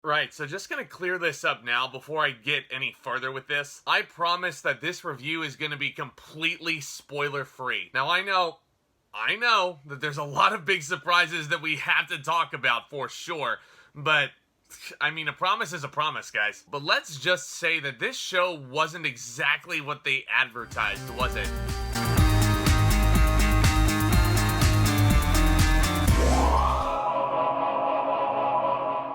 Right, so just gonna clear this up now before I get any further with this. I promise that this review is gonna be completely spoiler free. Now I know that there's a lot of big surprises that we have to talk about for sure, but I mean, a promise is a promise, guys. But let's just say that this show wasn't exactly what they advertised, was it?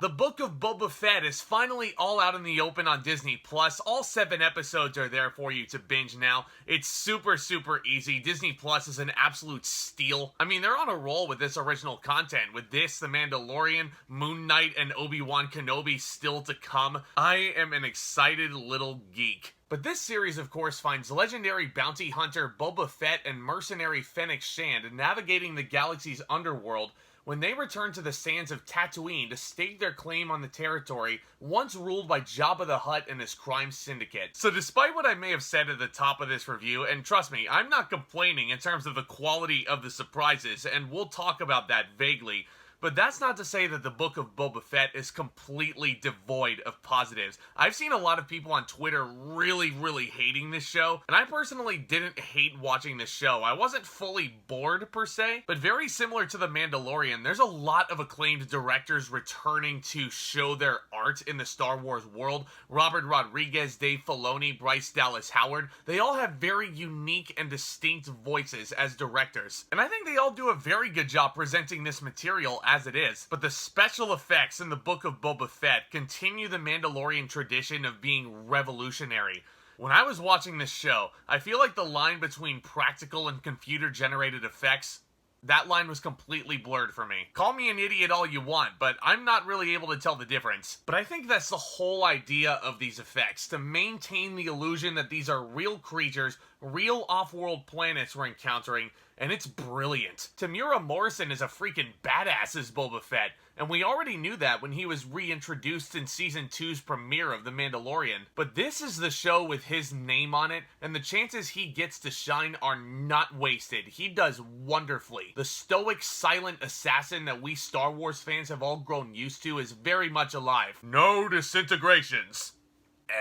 The Book of Boba Fett is finally all out in the open on Disney Plus. All 7 episodes are there for you to binge now. It's super easy. Disney Plus is an absolute steal. I mean, they're on a roll with this original content. With this, The Mandalorian, Moon Knight, and Obi-Wan Kenobi still to come. I am an excited little geek. But this series, of course, finds legendary bounty hunter Boba Fett and mercenary Fennec Shand navigating the galaxy's underworld when they return to the sands of Tatooine to stake their claim on the territory once ruled by Jabba the Hutt and his crime syndicate. So despite what I may have said at the top of this review, and trust me, I'm not complaining in terms of the quality of the surprises, and we'll talk about that vaguely, but that's not to say that the Book of Boba Fett is completely devoid of positives. I've seen a lot of people on Twitter really hating this show, and I personally didn't hate watching this show. I wasn't fully bored per se, but very similar to The Mandalorian, there's a lot of acclaimed directors returning to show their art in the Star Wars world. Robert Rodriguez, Dave Filoni, Bryce Dallas Howard, they all have very unique and distinct voices as directors, and I think they all do a very good job presenting this material as it is. But the special effects in the Book of Boba Fett continue the Mandalorian tradition of being revolutionary. When I was watching this show, I feel like the line between practical and computer-generated effects, that line was completely blurred for me. Call me an idiot all you want, but I'm not really able to tell the difference. But I think that's the whole idea of these effects, to maintain the illusion that these are real creatures, real off-world planets we're encountering, and it's brilliant. Temeura Morrison is a freaking badass as Boba Fett, and we already knew that when he was reintroduced in Season 2's premiere of The Mandalorian. But this is the show with his name on it, and the chances he gets to shine are not wasted. He does wonderfully. The stoic, silent assassin that we Star Wars fans have all grown used to is very much alive. No disintegrations.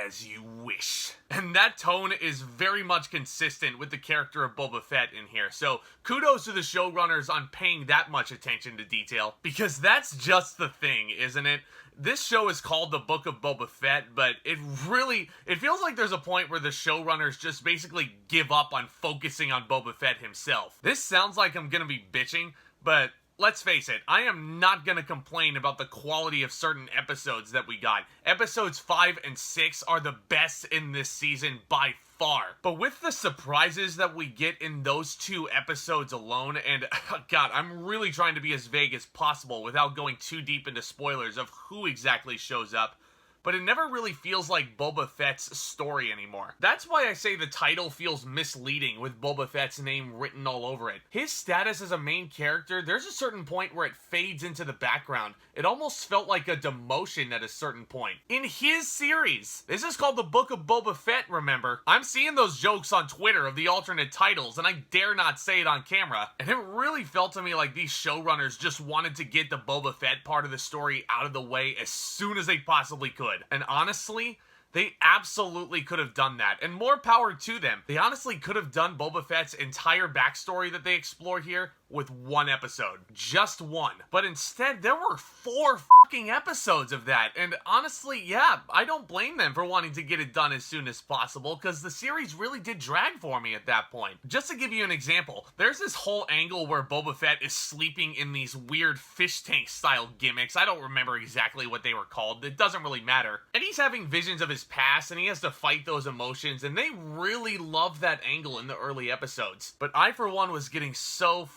As you wish. And that tone is very much consistent with the character of Boba Fett in here, so kudos to the showrunners on paying that much attention to detail, because that's just the thing, isn't it? This show is called The Book of Boba Fett, but it feels like there's a point where the showrunners just basically give up on focusing on Boba Fett himself. This sounds like I'm gonna be bitching, but let's face it, I am not going to complain about the quality of certain episodes that we got. Episodes 5 and 6 are the best in this season by far. But with the surprises that we get in those 2 episodes alone, and God, I'm really trying to be as vague as possible without going too deep into spoilers of who exactly shows up, but it never really feels like Boba Fett's story anymore. That's why I say the title feels misleading with Boba Fett's name written all over it. His status as a main character, there's a certain point where it fades into the background. It almost felt like a demotion at a certain point. In his series! This is called The Book of Boba Fett, remember? I'm seeing those jokes on Twitter of the alternate titles, and I dare not say it on camera. And it really felt to me like these showrunners just wanted to get the Boba Fett part of the story out of the way as soon as they possibly could. And honestly, they absolutely could have done that, and more power to them. They honestly could have done Boba Fett's entire backstory that they explore here with 1 episode. Just 1. But instead, there were 4 fucking episodes of that, and honestly, yeah, I don't blame them for wanting to get it done as soon as possible, because the series really did drag for me at that point. Just to give you an example, there's this whole angle where Boba Fett is sleeping in these weird fish tank style gimmicks. I don't remember exactly what they were called. It doesn't really matter. And he's having visions of his past, and he has to fight those emotions, and they really love that angle in the early episodes. But I, for one, was getting so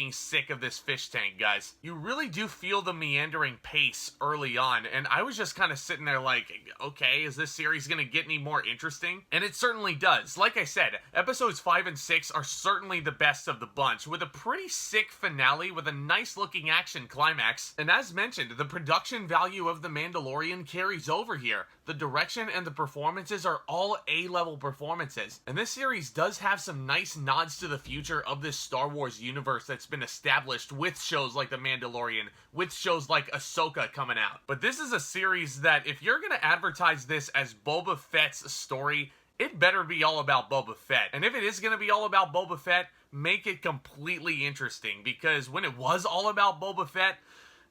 sick of this fish tank, guys. You really do feel the meandering pace early on, and I was just kind of sitting there like, okay, is this series gonna get any more interesting? And it certainly does. Like I said, episodes 5 and 6 are certainly the best of the bunch, with a pretty sick finale with a nice looking action climax. And as mentioned, the production value of The Mandalorian carries over here. The direction and the performances are all A-level performances, and this series does have some nice nods to the future of this Star Wars universe that's that's been established with shows like The Mandalorian, with shows like Ahsoka coming out. But this is a series that, if you're gonna advertise this as Boba Fett's story, it better be all about Boba Fett. And if it is gonna be all about Boba Fett, make it completely interesting, because when it was all about Boba Fett,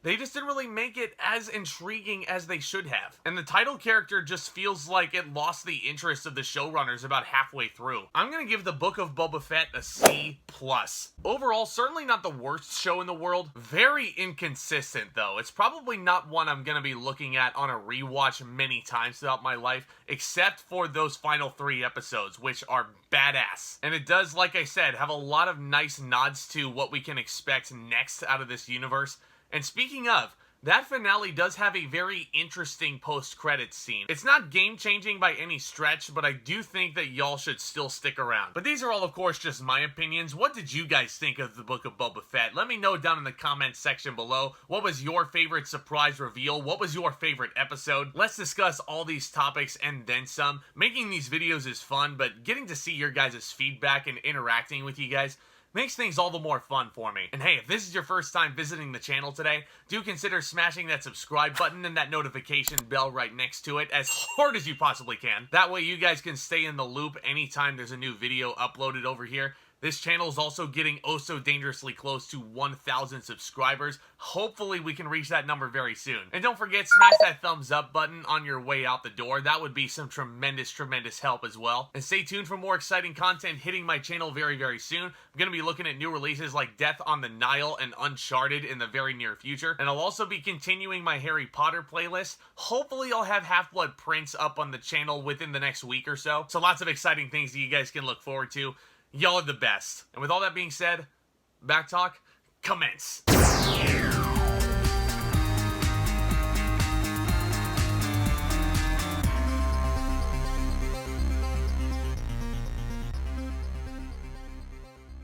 they just didn't really make it as intriguing as they should have. And the title character just feels like it lost the interest of the showrunners about halfway through. I'm gonna give the Book of Boba Fett a C+. Overall, certainly not the worst show in the world. Very inconsistent, though. It's probably not one I'm gonna be looking at on a rewatch many times throughout my life, except for those final 3 episodes, which are badass. And it does, like I said, have a lot of nice nods to what we can expect next out of this universe. And speaking of, that finale does have a very interesting post-credits scene. It's not game-changing by any stretch, but I do think that y'all should still stick around. But these are all, of course, just my opinions. What did you guys think of the Book of Boba Fett? Let me know down in the comments section below. What was your favorite surprise reveal? What was your favorite episode? Let's discuss all these topics and then some. Making these videos is fun, but getting to see your guys' feedback and interacting with you guys makes things all the more fun for me. And hey, if this is your first time visiting the channel today, do consider smashing that subscribe button and that notification bell right next to it as hard as you possibly can. That way you guys can stay in the loop anytime there's a new video uploaded over here. This channel is also getting oh so dangerously close to 1,000 subscribers. Hopefully we can reach that number very soon. And don't forget, smash that thumbs up button on your way out the door. That would be some tremendous help as well. And stay tuned for more exciting content hitting my channel very, very soon. I'm going to be looking at new releases like Death on the Nile and Uncharted in the very near future. And I'll also be continuing my Harry Potter playlist. Hopefully I'll have Half-Blood Prince up on the channel within the next week or so. So lots of exciting things that you guys can look forward to. Y'all are the best. And with all that being said, back talk, commence.